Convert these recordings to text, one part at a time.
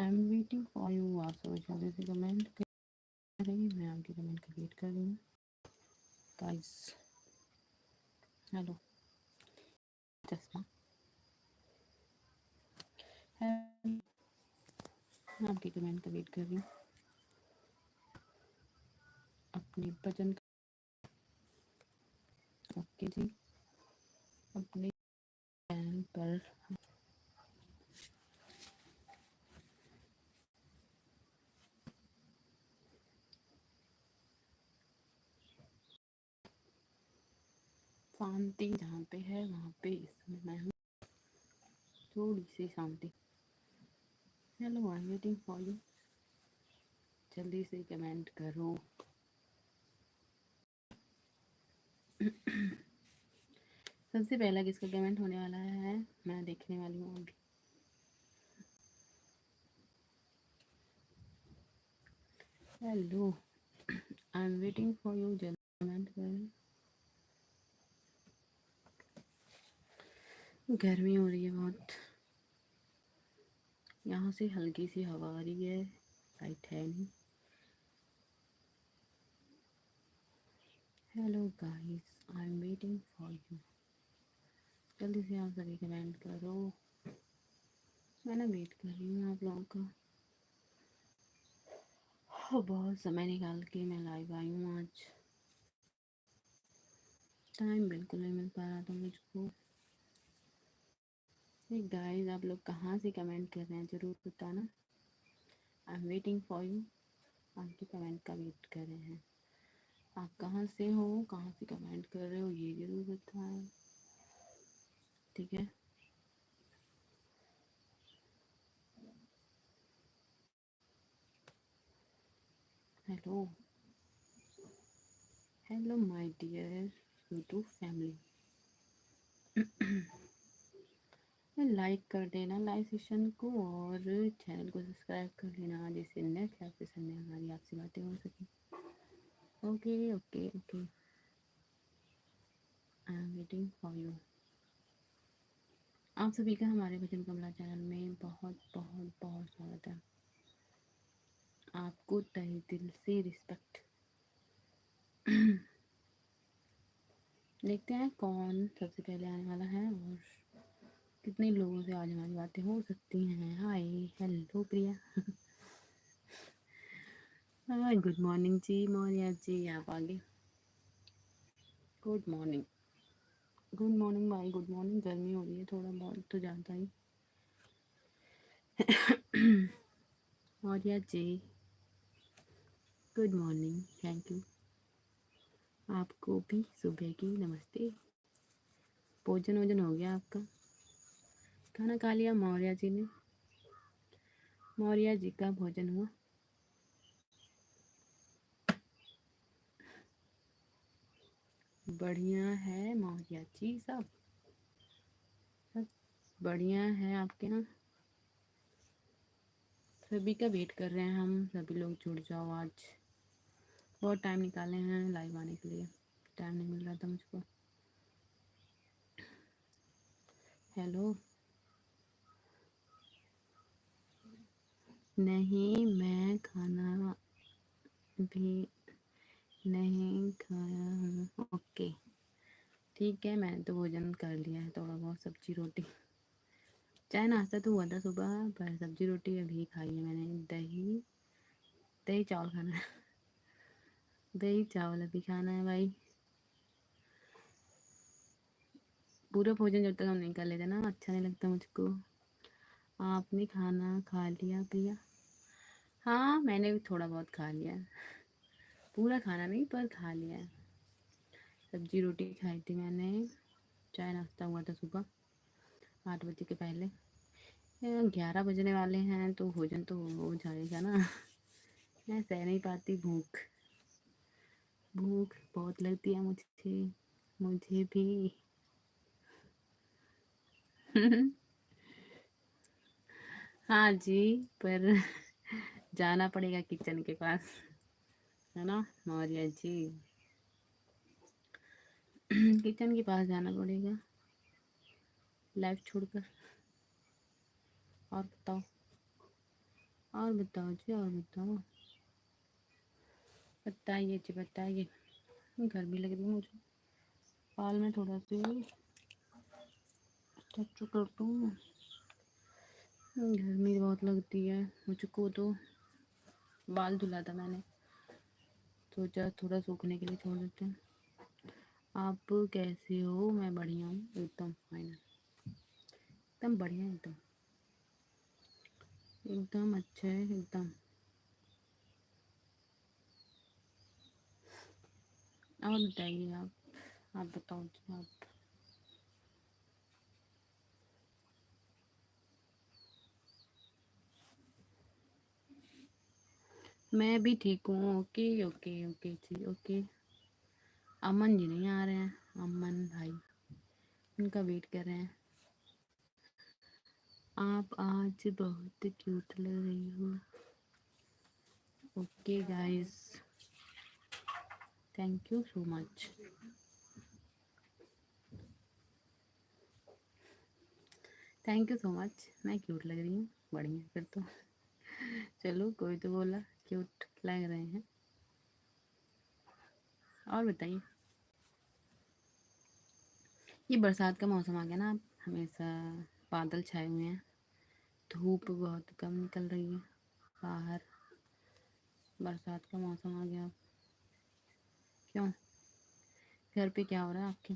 I am waiting for you. आप सब जल्दी से कमेंट करेंगे, मैं आपके कमेंट का वेट कर रही हूँ गाइस। हेलो चश्मा, हेलो, मैं आपके कमेंट का वेट कर रही हूँ। अपने वजन, ओके जी, अपने चैनल पर शांति जहाँ पे है वहाँ पे इस समय मैं हूँ, थोड़ी सी शांति। Hello, I am waiting for you. जल्दी से कमेंट करो। सबसे पहला किसका कमेंट होने वाला है मैं देखने वाली हूँ अभी। Hello, I am waiting for you. जल्दी कमेंट करें। गर्मी हो रही है बहुत, यहाँ से हल्की सी हवा आ रही है, लाइट है नहीं। Hello guys, I am waiting for you. जल्दी से आप सभी कमेंट करो, मैं ना वेट कर रही हूँ आप लोगों का। बहुत समय निकाल के मैं लाइव आई हूँ आज, टाइम बिल्कुल नहीं मिल पा रहा था मुझको। गाइस आप लोग कहाँ से कमेंट कर रहे हैं ज़रूर बताना। आई एम वेटिंग फॉर यू, आपके कमेंट का वेट कर रहे हैं। आप कहाँ से हो, कहाँ से कमेंट कर रहे हो ये ज़रूर बताएं, ठीक है। Hello, hello my dear YouTube family. Like कर देना लाइव सेशन को, और चैनल को सब्सक्राइब कर लेना, जिससे नेक्स्ट लाइव सेशन में हमारी आपसे बातें हो सकें। Okay okay okay, I am waiting for you. आप सभी का हमारे भजन कमला चैनल में बहुत बहुत बहुत स्वागत है। आपको तहे दिल से रिस्पेक्ट। देखते हैं कौन सबसे पहले आने वाला है और कितने लोगों से आज हमारी बातें हो सकती हैं। हाय, हेलो प्रिया। हाय, गुड मॉर्निंग जी मौर्या जी, आप आगे। गुड मॉर्निंग, गुड मॉर्निंग भाई, गुड मॉर्निंग। गर्मी हो रही है थोड़ा बहुत तो ज़्यादा ही। मौर्या जी, गुड मॉर्निंग, थैंक यू। आपको भी सुबह की नमस्ते। भोजन वोजन हो गया आपका? खाना खा लिया मौर्या जी ने? मौर्या जी का भोजन हुआ? बढ़िया है मौर्या जी, सब सब बढ़िया है आपके यहाँ। सभी का वेट कर रहे हैं हम, सभी लोग जुड़ जाओ। आज बहुत टाइम निकाले हैं लाइव आने के लिए, टाइम नहीं मिल रहा था मुझको। हेलो, नहीं मैं खाना भी नहीं खाया हूँ। ओके ठीक है, मैंने तो भोजन कर लिया है, थोड़ा बहुत सब्जी रोटी। चाय नाश्ता तो हुआ था सुबह, पर सब्जी रोटी अभी खाई है मैंने। दही दही चावल खाना है। दही चावल अभी खाना है भाई। पूरा भोजन जब तक हम नहीं कर लेते ना अच्छा नहीं लगता मुझको। आपने खाना खा लिया प्रिया? हाँ मैंने भी थोड़ा बहुत खा लिया, पूरा खाना नहीं पर खा लिया। सब्जी रोटी खाई थी मैंने। चाय नाश्ता हुआ था सुबह 8 बजे के पहले। 11 बजने वाले हैं तो भोजन तो हो जाएगा ना। मैं सह नहीं पाती भूख, भूख बहुत लगती है मुझे, मुझे भी। हाँ जी, पर जाना पड़ेगा किचन के पास, है ना मौर्या जी। किचन के पास जाना पड़ेगा लाइफ छोड़कर। और बताओ, और बताओ जी, और बताओ, बताइए जी बताइए। गर्मी लग रही है मुझे, बाल में थोड़ा सी स्ट्रेच कर दूँ। गर्मी बहुत लगती है मुझको तो। बाल धुला था मैंने, सोचा थोड़ा सूखने के लिए छोड़ देते हैं। आप कैसे हो? मैं बढ़िया हूँ, एकदम फाइन, एकदम बढ़िया, एकदम एकदम अच्छे है एकदम। और बताइए आप बताओ जी आप। मैं भी ठीक हूँ। ओके ओके ओके जी ओके। अमन जी नहीं आ रहे हैं, अमन भाई, उनका वेट कर रहे हैं। आप आज बहुत क्यूट लग रही हो। Okay guys, thank you so much. Thank you so much. मैं क्यूट लग रही हूँ, बढ़िया फिर तो। चलो, कोई तो बोला क्यूट लग रहे हैं। और बताइए, ये बरसात का मौसम आ गया ना, अब हमेशा बादल छाए हुए हैं, धूप बहुत कम निकल रही है बाहर। बरसात का मौसम आ गया अब। क्यों, घर पे क्या हो रहा है आपके?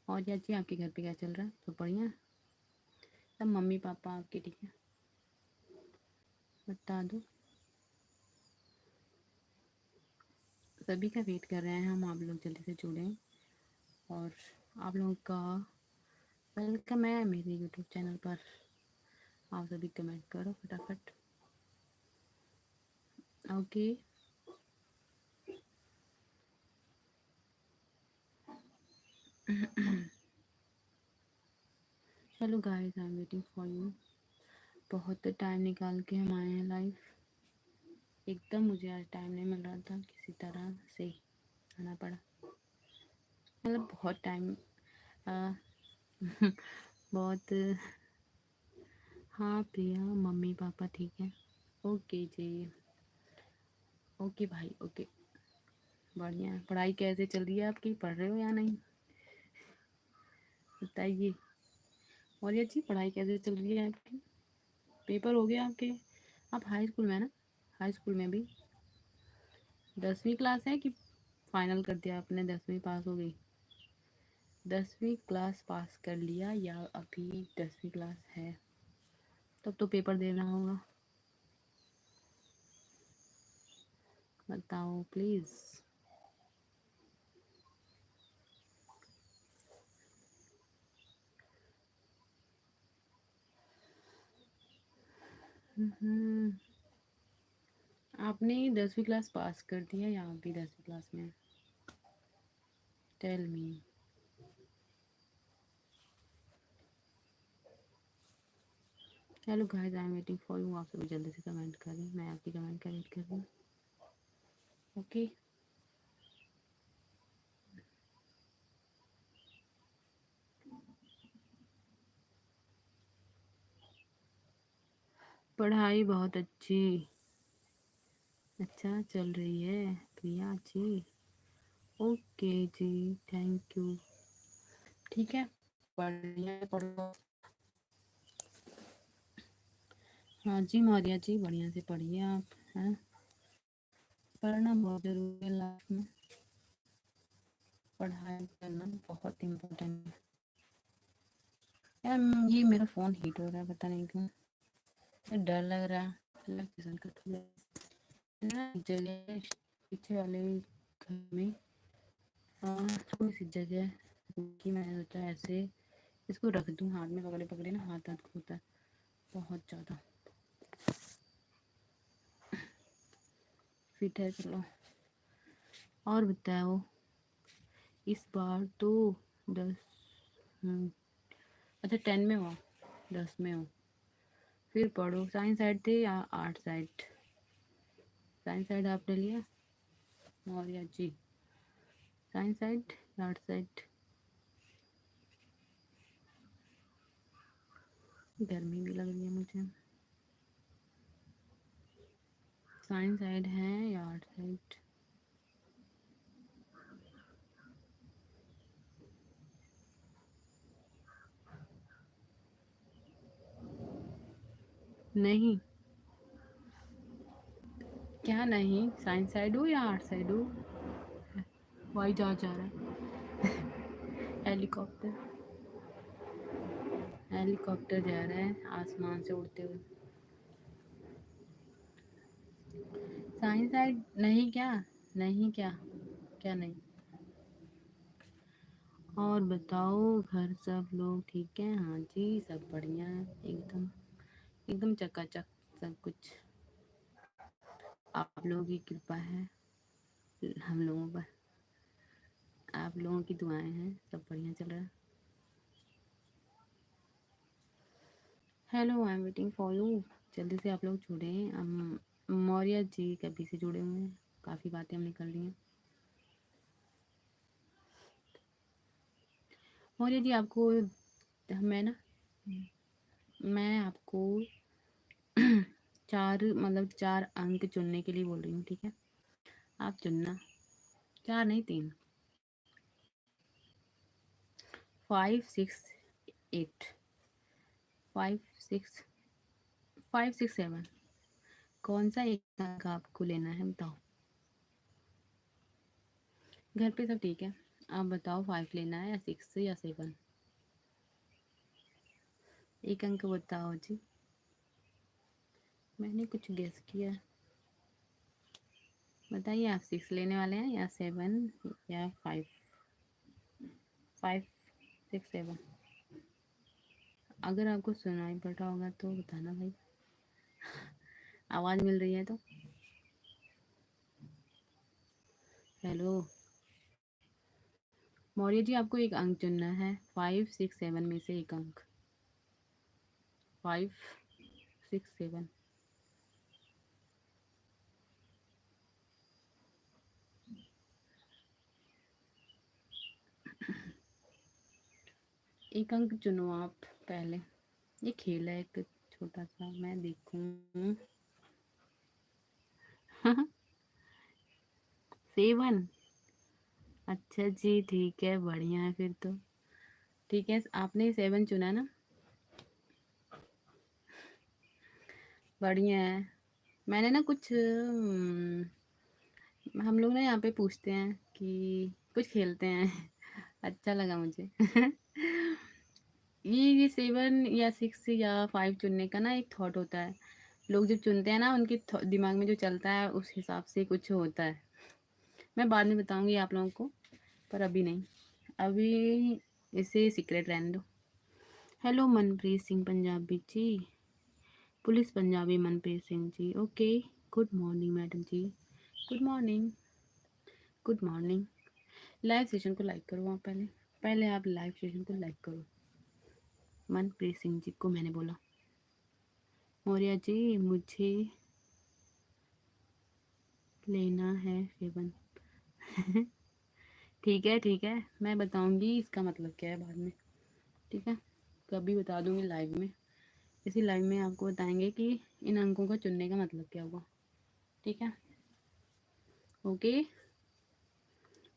और चाची, आपके घर पे क्या चल रहा है? तो बढ़िया, सब मम्मी पापा आपके ठीक है? बता दो। सभी का वेट कर रहे हैं हम, आप लोग जल्दी से जुड़ें। और आप लोगों का वेलकम है मेरे यूट्यूब चैनल पर। आप सभी कमेंट करो फटाफट। ओके। चलो guys, I am waiting for you. बहुत टाइम निकाल के हम आए हैं लाइव। एकदम मुझे आज टाइम नहीं मिल रहा था, किसी तरह से आना पड़ा। मतलब बहुत टाइम, बहुत। हाँ प्रिया, मम्मी पापा ठीक है। ओके जी, ओके भाई ओके। बढ़िया। पढ़ाई कैसे चल रही है आपकी? पढ़ रहे हो या नहीं, बताइए। और ये जी, पढ़ाई कैसे चल रही है आपकी? पेपर हो गए आपके? आप हाई स्कूल में है ना? हाई स्कूल में भी 10वीं क्लास है कि फाइनल कर दिया आपने? 10वीं पास हो गई? 10वीं क्लास पास कर लिया या अभी 10वीं क्लास है? तब तो पेपर देना होगा, बताओ प्लीज़। हम्म, आपने 10वीं क्लास पास कर दिया या अभी 10वीं क्लास में? Tell me. Hello guys, I am waiting for you. आप सभी जल्दी से कमेंट करें, मैं आपकी कमेंट का वेट कर रही हूँ। ओके। पढ़ाई बहुत अच्छी, अच्छा चल रही है प्रिया जी। ओके जी, थैंक यू। ठीक है, बढ़िया पढ़ो। हाँ जी मौर्या जी, बढ़िया से पढ़िए आप, हैं? पढ़ना बहुत ज़रूरी है लाइफ में। पढ़ाई करना बहुत इम्पोर्टेंट है। यार, ये मेरा फ़ोन हीट हो रहा है, पता नहीं क्यों। ये डर लग रहा है। इलेक्ट्रिशियन का थोड़ा ना जगह, पीछे वाले घर में थोड़ी सी जगह कि मैंने सोचा ऐसे इसको रख दूँ, हाथ में पकड़े पकड़े ना हाथ दर्द होता है बहुत ज़्यादा। फिट है, चलो। और बताओ, इस बार तो 10, अच्छा 10 में हो, 10 में हो। फिर पढ़ो, साइंस साइड थे या आर्ट साइड? साइंस साइड आपने लिया? मौर्या जी, साइंस साइड या आर्ट साइड? गर्मी भी लग रही है मुझे। साइंस साइड है या आर्ट साइड? नहीं, क्या नहीं? साइंस साइड हो या आर्ट साइड हो? हवाई जहाज जा रहा है। हेलीकॉप्टर, हेलीकॉप्टर जा रहा है आसमान से उड़ते हुए। साइंस साइड नहीं क्या? नहीं क्या? क्या नहीं? और बताओ, घर सब लोग ठीक है? हाँ जी, सब बढ़िया है, एकदम एकदम चकाचक सब कुछ। आप लोगों की कृपा है हम लोगों पर, आप लोगों की दुआएं हैं, सब बढ़िया चल रहा है। Hello, I am waiting for you. जल्दी से आप लोग जुड़े। हम मौर्य जी कभी से जुड़े हुए हैं, काफ़ी बातें हमने कर ली हैं। मौर्य जी आपको मैं आपको चार अंक चुनने के लिए बोल रही हूँ, ठीक है? आप चुनना। चार नहीं, तीन। 5 6 8। 5 6 5 6 7। कौन सा एक अंक आपको लेना है, बताओ। घर पे सब ठीक है। आप बताओ, 5 लेना है या 6 या 7? एक अंक बताओ जी। मैंने कुछ गेस किया। बताइए, आप 6 लेने वाले हैं या 7 या 5? 5 6 7। अगर आपको सुनाई पड़ रहा होगा तो बताना भाई, आवाज़ मिल रही है तो। हेलो मौर्य जी, आपको एक अंक चुनना है, 5 6 7 में से एक अंक। 5 6 7। एक अंक चुनो आप पहले। ये खेल है एक छोटा सा, मैं देखूं। 7। अच्छा जी, ठीक है, बढ़िया है फिर तो। ठीक है, आपने 7 चुना ना? बढ़िया है। मैंने ना कुछ हम लोग ना यहाँ पे पूछते हैं कि कुछ खेलते हैं। अच्छा लगा मुझे। ये 7 या 6 या 5 चुनने का ना एक थॉट होता है। लोग जब चुनते हैं ना, उनके दिमाग में जो चलता है उस हिसाब से कुछ होता है। मैं बाद में बताऊंगी आप लोगों को, पर अभी नहीं। अभी इसे सीक्रेट रहने दो। Hello Manpreet Singh Punjabi ji. Police Punjabi Manpreet Singh ji, okay. Good morning madam जी। Good morning. Good morning. Live session को लाइक करो आप पहले। पहले आप लाइव सेशन को लाइक करो। मनप्रीत सिंह जी को मैंने बोला। मौर्य जी, मुझे लेना है 7। ठीक है, ठीक है, मैं बताऊंगी इसका मतलब क्या है बाद में। ठीक है, कभी बता दूंगी लाइव में। इसी लाइव में आपको बताएंगे कि इन अंकों का चुनने का मतलब क्या हुआ। ठीक है, ओके।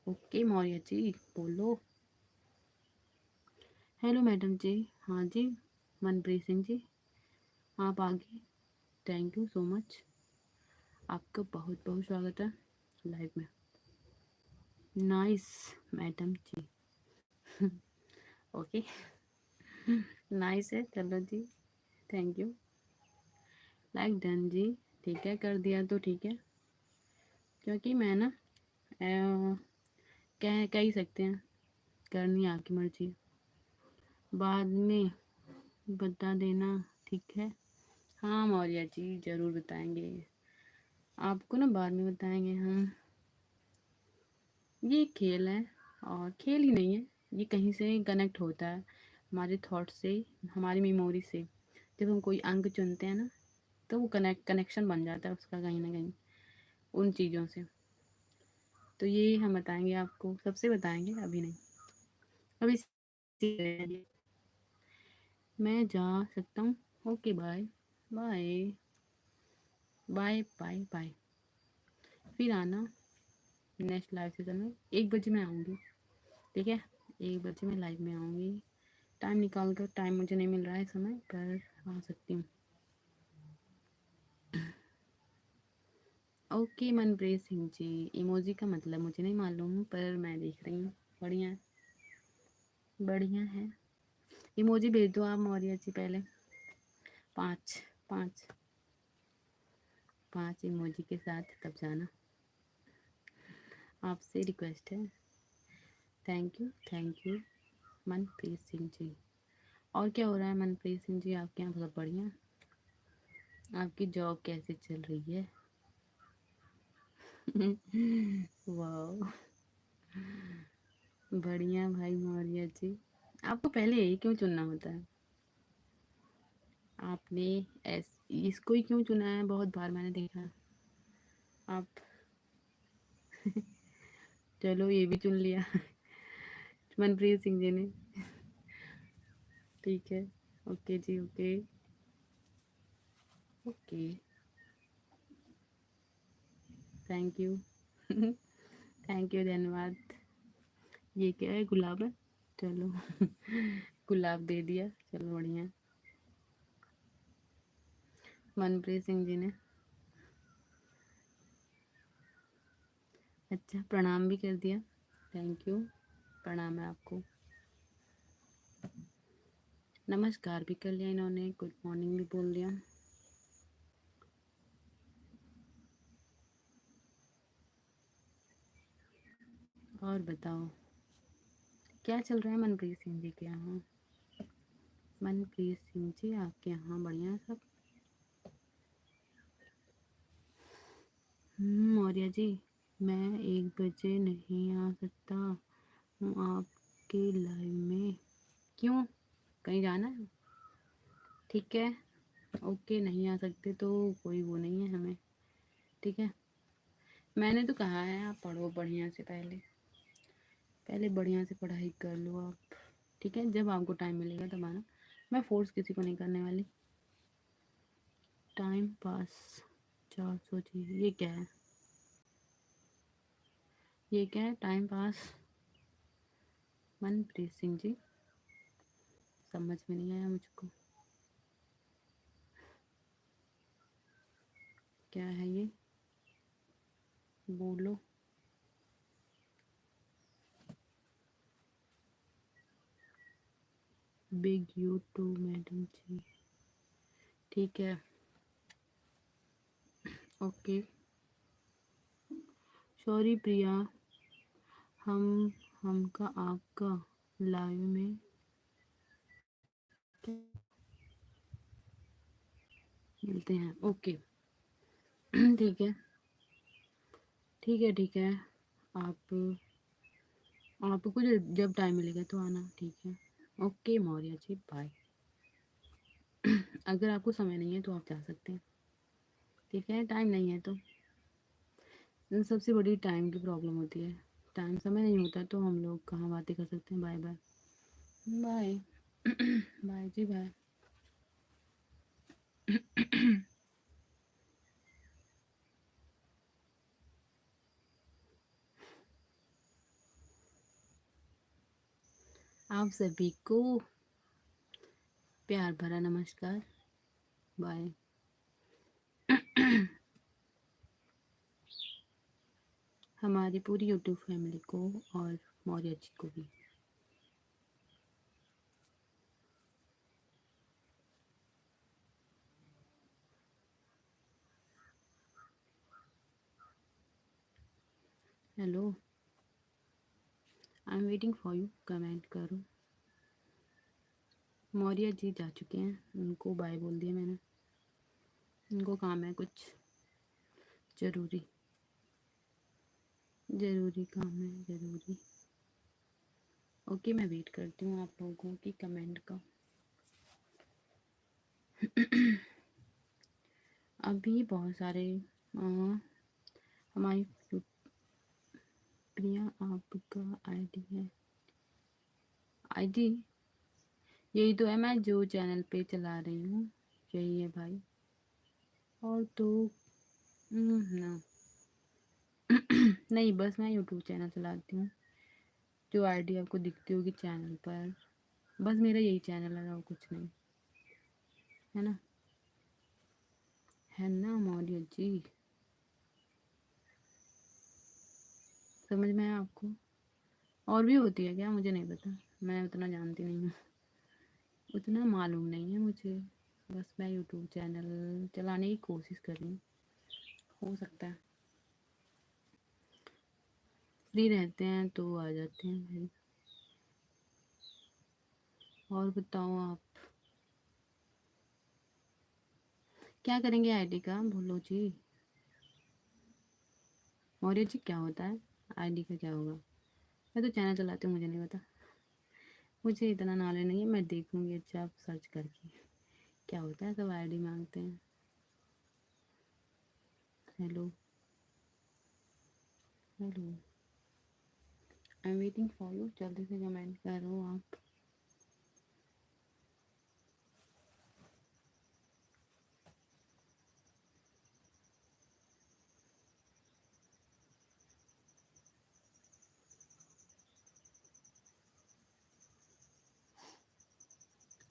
ओके मौर्य जी, बोलो। हेलो मैडम जी। हाँ जी, मनप्रीत सिंह जी, आप आगे। Thank you so much. आपका बहुत बहुत स्वागत है लाइव में। नाइस मैडम जी। ओके, नाइस है, चलो जी, थैंक यू। लाइक डन जी। ठीक है, कर दिया तो ठीक है, क्योंकि मैं ना कह ही सकते हैं, करनी आपकी मर्जी, बाद में बता देना, ठीक है? हाँ मौर्य जी, ज़रूर बताएंगे आपको ना, बाद में बताएंगे हम। ये खेल है, और खेल ही नहीं है, ये कहीं से कनेक्ट होता है हमारे थॉट से, हमारी मेमोरी से। जब हम कोई अंक चुनते हैं ना, तो वो कनेक्शन बन जाता है उसका कहीं ना कहीं उन चीज़ों से। तो ये हम बताएंगे आपको, सबसे बताएंगे, अभी नहीं। अभी मैं जा सकता हूँ। Okay, bye bye. Bye bye bye. फिर आना नेक्स्ट लाइव सेशन में, 1 बजे मैं आऊँगी, ठीक है? 1 बजे मैं लाइव में आऊँगी। टाइम निकाल कर, टाइम मुझे नहीं मिल रहा है समय, पर आ सकती हूँ। ओके मनप्रीत सिंह जी, इमोजी का मतलब मुझे नहीं मालूम, पर मैं देख रही हूँ। बढ़िया है, बढ़िया है। इमोजी भेज दो आप मौर्य जी पहले। 5 5 5 इमोजी के साथ तब जाना, आपसे रिक्वेस्ट है। थैंक यू मनप्रीत सिंह जी। और क्या हो रहा है मनप्रीत सिंह जी आपके यहाँ? बहुत बढ़िया। आपकी जॉब कैसे चल रही है? वाह, बढ़िया भाई मौर्य जी। आपको पहले यही क्यों चुनना होता है? आपने एस इसको ही क्यों चुना है? बहुत बार मैंने देखा आप। चलो ये भी चुन लिया मनप्रीत सिंह जी ने। ठीक है, ओके जी, okay okay, thank you thank you, धन्यवाद। ये क्या है? गुलाब है? चलो गुलाब दे दिया, चलो बढ़िया। मनप्रीत सिंह जी ने अच्छा प्रणाम भी कर दिया, थैंक यू। प्रणाम है आपको। नमस्कार भी कर लिया इन्होंने, गुड मॉर्निंग भी बोल दिया। और बताओ क्या चल रहा है मनप्रीत सिंह जी के यहाँ? मनप्रीत सिंह जी आपके यहाँ बढ़िया सब? मौर्य जी, मैं 1 बजे नहीं आ सकता हूँ आपके लाइव में। क्यों, कहीं जाना है? ठीक है, ओके, नहीं आ सकते तो कोई वो नहीं है हमें, ठीक है? मैंने तो कहा है आप पढ़ो बढ़िया से, पहले पहले बढ़िया से पढ़ाई कर लो आप, ठीक है? जब आपको टाइम मिलेगा तब आना, मैं फोर्स किसी को नहीं करने वाली। टाइम पास 400 जी, ये क्या है? ये क्या है टाइम पास? मनप्रीत सिंह जी समझ में नहीं आया मुझको, क्या है ये? बोलो। बिग यू टू मैडम जी, ठीक है, ओके। सॉरी प्रिया, हम हमका आपका लाइव में मिलते हैं, ओके ठीक है, ठीक है, ठीक है। आप आपको जब टाइम मिलेगा तो आना, ठीक है? Okay Maurya ji, bye. अगर आपको समय नहीं है तो आप जा सकते हैं, ठीक है? टाइम नहीं है तो सबसे बड़ी टाइम की प्रॉब्लम होती है। टाइम समय नहीं होता तो हम लोग कहाँ बातें कर सकते हैं। बाय बाय बाय बाय जी बाय। आप सभी को प्यार भरा नमस्कार, बाय। हमारी पूरी यूट्यूब फैमिली को और मौर्य जी को भी। Hello, I am waiting for you, comment करो। मौर्य जी जा चुके हैं, उनको बाय बोल दिया मैंने, उनको काम है कुछ ज़रूरी, ज़रूरी काम है, ज़रूरी। ओके, मैं वेट करती हूँ आप लोगों की कमेंट का। अभी बहुत सारे हमारी प्रिया आपका आईडी है? आईडी यही तो है, मैं जो चैनल पे चला रही हूँ यही है भाई। और तो नो। नहीं, बस मैं यूट्यूब चैनल चलाती हूँ, जो आईडी आपको दिखती होगी चैनल पर, बस मेरा यही चैनल है और कुछ नहीं, है ना? है ना मौर्य जी? समझ में आया आपको? और भी होती है क्या? मुझे नहीं पता, मैं उतना जानती नहीं हूँ, उतना मालूम नहीं है मुझे। बस मैं यूट्यूब चैनल चलाने की कोशिश कर रही हूँ, हो सकता है फ्री रहते हैं तो आ जाते हैं भाई। और बताओ आप क्या करेंगे आईडी का? बोलो जी। मौर्य जी क्या होता है? आईडी का क्या होगा? मैं तो चैनल चलाती हूँ, मुझे नहीं पता, मुझे इतना नॉलेज नहीं है। मैं देखूंगी अच्छा आप सर्च करके क्या होता है, सब आईडी मांगते हैं। Hello, hello, I am waiting for you, जल्दी से कमेंट करो आप।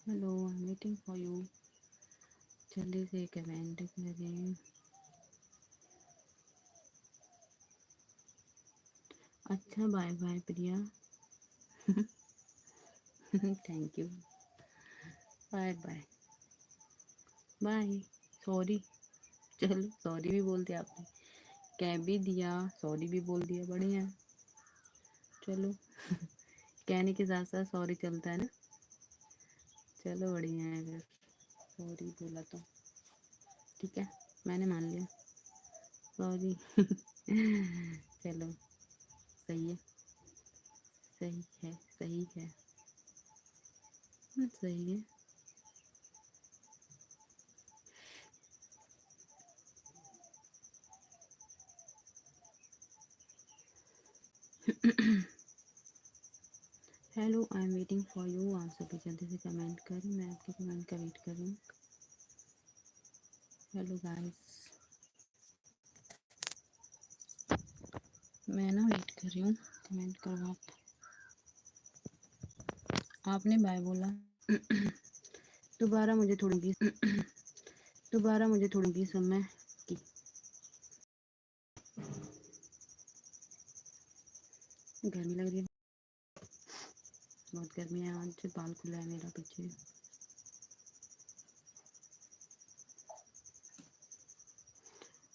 Hello, I am waiting for you, जल्दी से कमेंट करें। अच्छा, bye bye Priya. Thank you, bye bye. Bye. Sorry, चलो सॉरी भी बोल दिया आपने, कह भी दिया, सॉरी भी बोल दिया, बढ़िया है। चलो, कहने के साथ साथ सॉरी चलता है ना, चलो बढ़िया है अगर सॉरी बोला तो, ठीक है, मैंने मान लिया, सॉरी। चलो, सही है, सही है, सही है, सही है। Hello, I am waiting for you, आप सभी जल्दी से कमेंट करें, मैं आपके कमेंट का वेट कर रही हूँ। हेलो गाइस, मैं ना वेट कर रही हूँ, कमेंट करो आप। आपने बाय बोला। दोबारा मुझे थोड़ी दोबारा मुझे थोड़ी समय की गर्मी लग रही है, बहुत गर्मी है आज, बाल खुला है मेरा पीछे।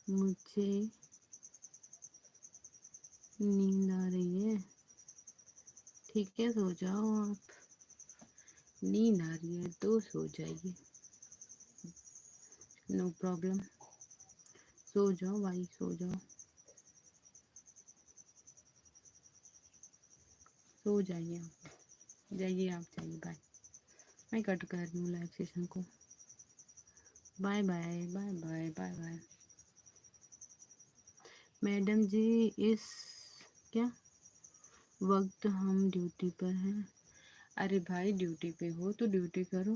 मुझे नींद आ रही है, ठीक है सो जाओ आप, नींद आ रही है तो सो जाइए, नो प्रॉब्लम, सो जाओ भाई, सो जाओ, सो जाइए आप, जाइए आप, जाइए, बाय। मैं कट कर रही हूँ लाइव सेशन को, bye bye, bye bye, bye bye. Madam जी, इस क्या वक्त हम ड्यूटी पर हैं? अरे भाई, ड्यूटी पे हो तो ड्यूटी करो,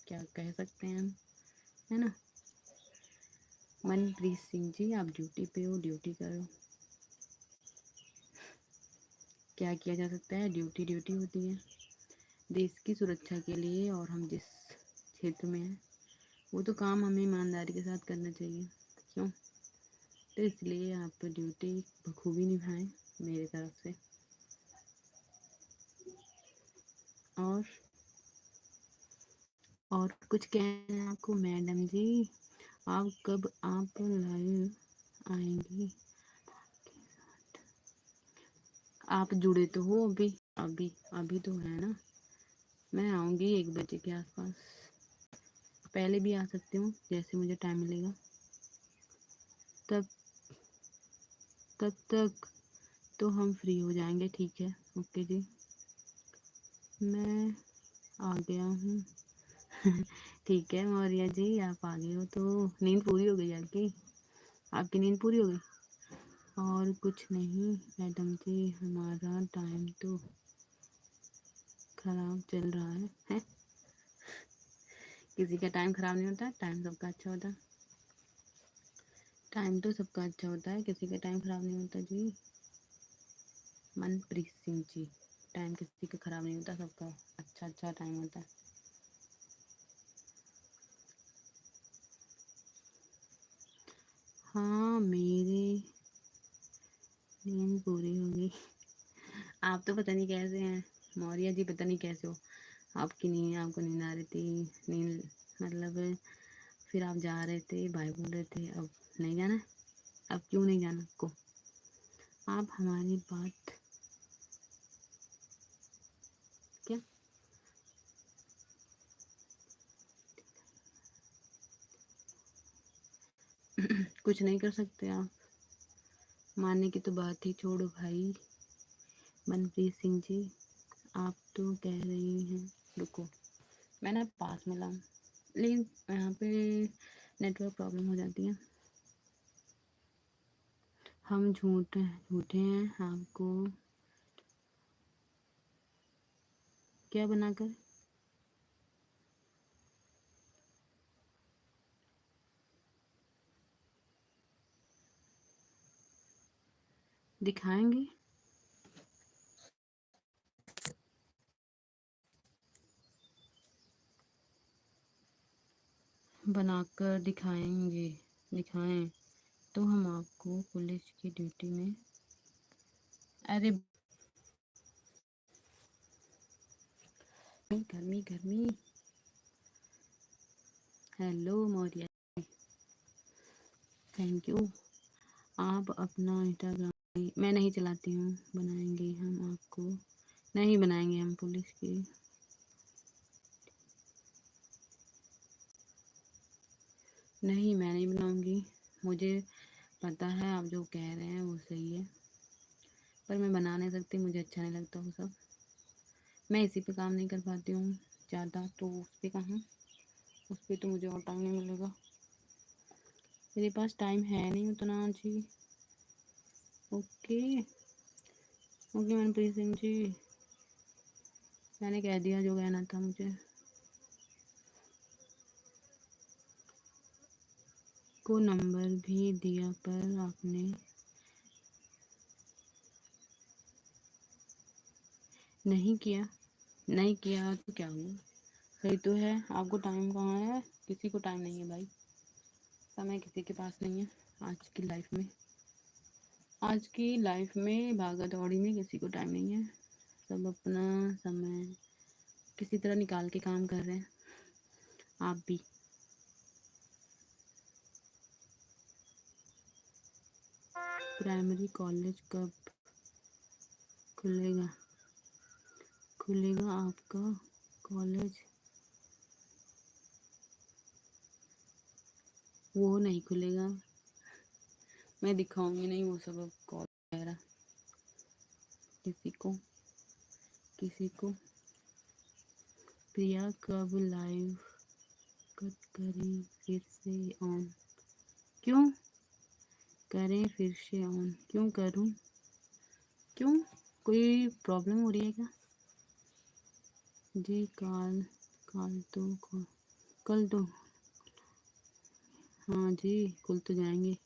क्या कह सकते हैं हम, है ना? मनप्रीत सिंह जी, आप ड्यूटी पे हो, ड्यूटी करो, क्या किया जा सकता है, ड्यूटी ड्यूटी होती है देश की सुरक्षा के लिए, और हम जिस क्षेत्र में हैं वो तो काम हमें ईमानदारी के साथ करना चाहिए, क्यों? तो इसलिए आप ड्यूटी बखूबी निभाएं मेरी तरफ से। और और कुछ कहना है आपको मैडम जी? आप कब आप लाइव आएंगी? आप जुड़े तो हो अभी, अभी अभी तो है ना, मैं आऊँगी 1 बजे के आसपास, पहले भी आ सकती हूँ जैसे मुझे टाइम मिलेगा, तब तब तक तो हम फ्री हो जाएंगे, ठीक है, ओके जी, मैं आ गया हूँ। ठीक है मौर्य जी, आप आ गए हो तो नींद पूरी हो गई आपकी, आपकी नींद पूरी हो गई? और कुछ नहीं मैडम जी, हमारा टाइम तो खराब चल रहा है? किसी का टाइम खराब नहीं होता, टाइम सबका अच्छा होता है, टाइम तो सबका अच्छा होता है, किसी का टाइम ख़राब नहीं होता जी। मनप्रीत सिंह जी, टाइम किसी का ख़राब नहीं होता, सबका अच्छा अच्छा टाइम होता है। हाँ, मेरी नींद पूरी हो गई। आप तो पता नहीं कैसे हैं मौर्य जी, पता नहीं कैसे हो। आपकी नींद, आपको नींद आ रही थी, नींद मतलब फिर आप जा रहे थे, भाई बोल रहे थे अब नहीं जाना है। अब क्यों नहीं जाना आपको? आप हमारी बात क्या कुछ नहीं कर सकते आप? मानने की तो बात ही छोड़ो भाई। मनप्रीत सिंह जी, आप तो कह रही हैं, रुको मैं ना पास में लाऊं, लेकिन यहाँ पे नेटवर्क प्रॉब्लम हो जाती है। हम झूठे हैं, आपको क्या बनाकर दिखाएंगे? बनाकर दिखाएंगे, दिखाएं तो हम आपको पुलिस की ड्यूटी में। अरे गर्मी गर्मी। Hello Maurya, thank you. आप अपना इंस्टाग्राम मैं नहीं चलाती हूँ, बनाएंगे हम आपको, नहीं बनाएंगे हम पुलिस की। नहीं, मैं नहीं बनाऊंगी, मुझे पता है आप जो कह रहे हैं वो सही है, पर मैं बना नहीं सकती, मुझे अच्छा नहीं लगता वो सब। मैं इसी पे काम नहीं कर पाती हूँ ज़्यादा, तो उस पर कहाँ, उस पर तो मुझे और टाइम नहीं मिलेगा, मेरे पास टाइम है नहीं उतना जी। ओके ओके मनप्रीत सिंह जी, मैंने कह दिया जो कहना था मुझे। को नंबर भी दिया पर आपने नहीं किया। नहीं किया तो क्या हुआ, सही तो है। आपको टाइम कहाँ है? किसी को टाइम नहीं है भाई, समय किसी के पास नहीं है आज की लाइफ में। आज की लाइफ में भागा दौड़ी में किसी को टाइम नहीं है, सब अपना समय किसी तरह निकाल के काम कर रहे हैं, आप भी। प्राइमरी कॉलेज कब खुलेगा? खुलेगा आपका कॉलेज? वो नहीं खुलेगा, मैं दिखाऊंगी नहीं वो सब कॉल वगैरह किसी को, किसी को। प्रिया कब लाइव कट करें फिर से ऑन? क्यों करें फिर से ऑन? क्यों करूं? क्यों, कोई प्रॉब्लम हो रही है क्या जी? काल काल तो कल तो, हाँ जी खुल तो जाएंगे।